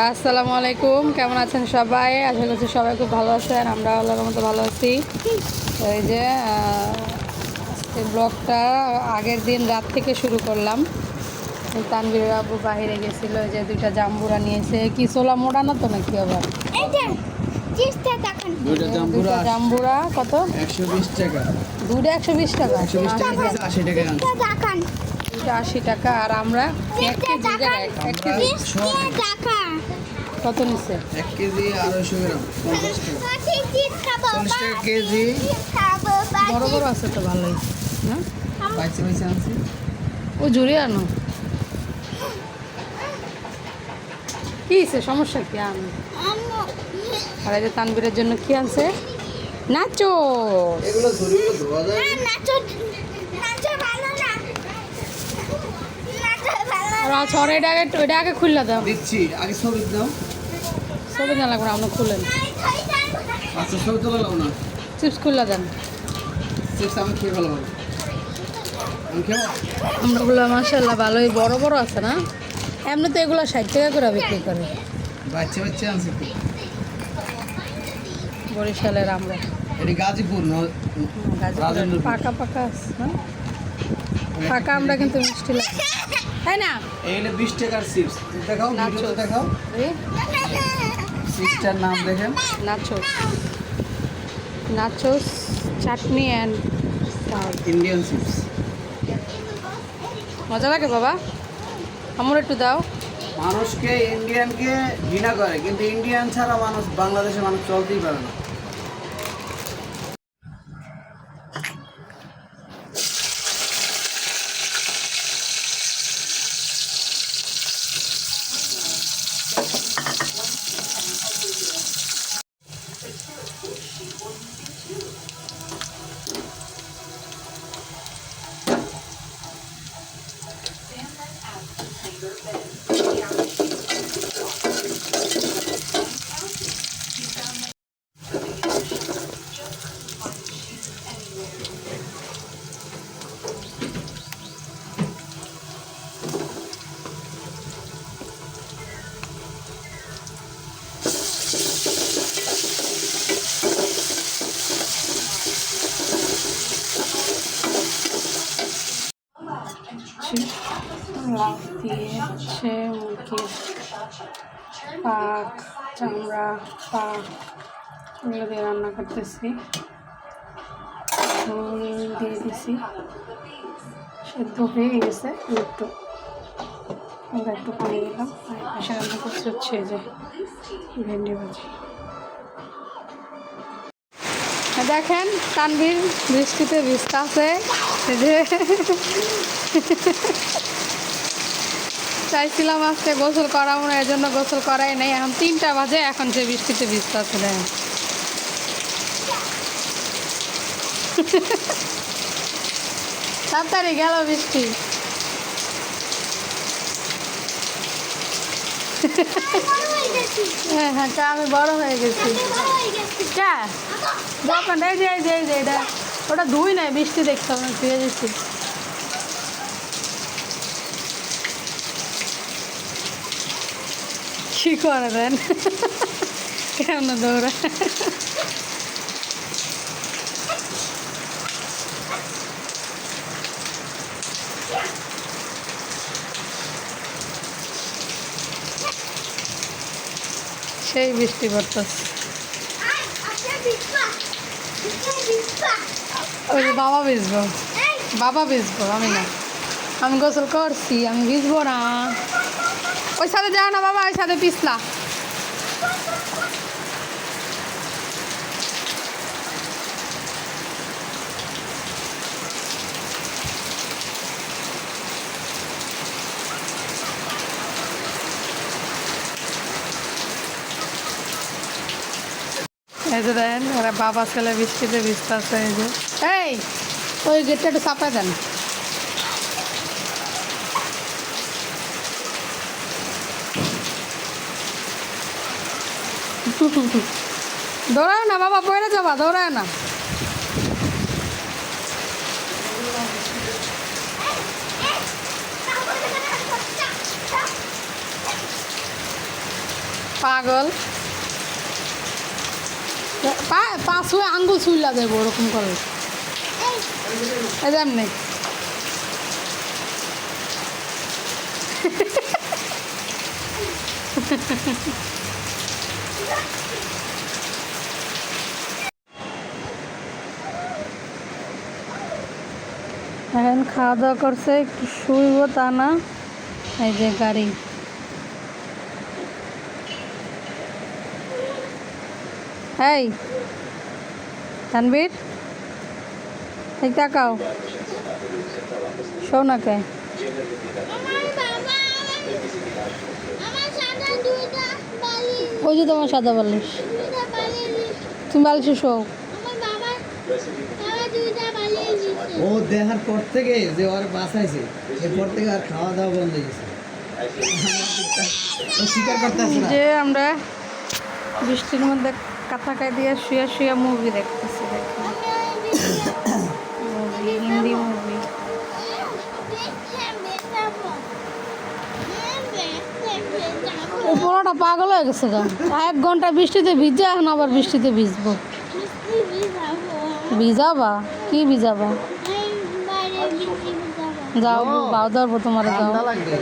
আসসালামু আলাইকুম, কেমন আছেন সবাই? আশা করছি সবাই খুব ভালো আছেন। আমরা আল্লাহর মতো ভালো আছি। এই যে এই ব্লগটা আগের দিন রাত থেকে শুরু করলাম। তানভীরের আব্বু বাইরে গেছিলো, যে দুইটা জাম্বুরা নিয়েছে। কি ছোলা মোড়া না তো নাকি আবার? দুইটা জাম্বুরা কত? 120 টাকা। দুইটা 120 টাকা। 120 টাকা 80 টাকা। দুইটা 80 টাকা। আর আমরা 1 কেজি কত নিচ্ছে? 1 কেজি 250 গ্রাম 50 টাকা। 40 টাকা কেজি। বড় বড় আছে তো, ভালোই না? বাইসে বাইসে আনছি। ও জুড়ে আনো। কি হয়েছে, সমস্যা কি? আনো। আর এই যে তানবীরের জন্য কি আনছে? নাচো। এগুলো ঝুড়িগুলো ধোয়া যায়। ওইটা আগে খুললে দাও। দিচ্ছি, আগে ছবি দাও। ছবি না লাগবে না, আপনি খুলেন। আচ্ছা ছবি তোলা লাও না। চিপস খুললে দেন। চিপস আমি খেয়ে ভালো হবে। আমি খেবো। আমরাগুলো মাশাআল্লাহ ভালোই বড় বড় আছে না? এমনি তো এগুলো 60 টাকা করে বিক্রি করে। বাচ্চা বাচ্চা আনছি তো। বরিশালের আমরা। এটি গাজীপুর না? গাজীপুরের পাকা পাকা আছে না? পাকা আমরা কিন্তু মিষ্টি লাগে, তাই না? এইগুলো 20 টাকার চিপস। দেখাও, ভিডিওতে দেখাও। চিপসটার নাম দেখেন। Nachos, nachos chutney and Indian chips. মজা লাগে বাবা, আমার একটু দাও। মানুষকে ইন্ডিয়ানকে ঘৃণা করে, কিন্তু ইন্ডিয়ান ছাড়া মানুষ, বাংলাদেশের মানুষ চলতেই পারে না। লাউ দিয়ে হচ্ছে মুরগির পাক, চামড়া, পা এগুলো দিয়ে রান্না করতেছি। ঝোল দিয়ে দিছি, সেদ্ধ হয়ে গেছে। একটু পানি দিলাম। আর পাশে রান্না করতে হচ্ছে এই যে ভেন্ডি ভাজি। দেখেন তানভীর বৃষ্টিতে ভিজতে আছে। যে চাইছিলাম আজকে গোসল করাবো না, এর জন্য গোসল করাই নেই। এখন 3টা বাজে, এখন যে বৃষ্টিতে ভিজতে আছে। দেখেন তাড়াতাড়ি গেল বৃষ্টি। হ্যাঁ হ্যাঁ, আমি বড় হয়ে গেছি। যখন এই যে এটা ওটা ধুই নাই, বৃষ্টি দেখতে হবে, ধুয়ে দিচ্ছি। কি করে দেন, কেমন দৌড়া। সেই বৃষ্টি পড়তেছে। ওই যে বাবা ভিজবো, বাবা ভিজবো, আমি না। আমি গোসল করছি, আমি ভিজবো না। ওই সাথে যাও না বাবা, ওই সাথে পিছলা। এই যে দেন, ওরা বাবা ছেলে বৃষ্টিতে ভিজতে আছে। এই যে এই ওই গেটটা একটু চাপা দেন। দৌড়ায় না বাবা, পড়ে যাবা, দৌড়ায় না। পাগল পা ছুঁয়ে আঙ্গুল ছুইলা দেবো ওরকম করে এই যে এমনি এখন খাওয়া দাওয়া করছে একটু শুইব তা না এই যে গাড়ি এই তানবীর এই তাকাও শোন না কে ওই যে তোমার সাদা বালিশ তুমি বালিশে শো ও দেখার পর থেকে যে ওর বাসাইছে এরপর থেকে আর খাওয়া দাওয়া বন্ধ হয়ে গেছে ও স্বীকার করতেছে না যে আমরা বৃষ্টির মধ্যে কাঁথাকায় দিয়ে শুয়ে শুয়ে মুভি দেখতেছি মুভি হিন্দি মুভি ও পুরোটা পাগল হয়ে গেছে গা 1 ঘন্টা বৃষ্টিতে ভিজে এখন আবার বৃষ্টিতে ভিজবো ভিজাবা কি ভিজাবা যাও বাউ ধরবো তোমার যাও ঠান্ডা লাগবে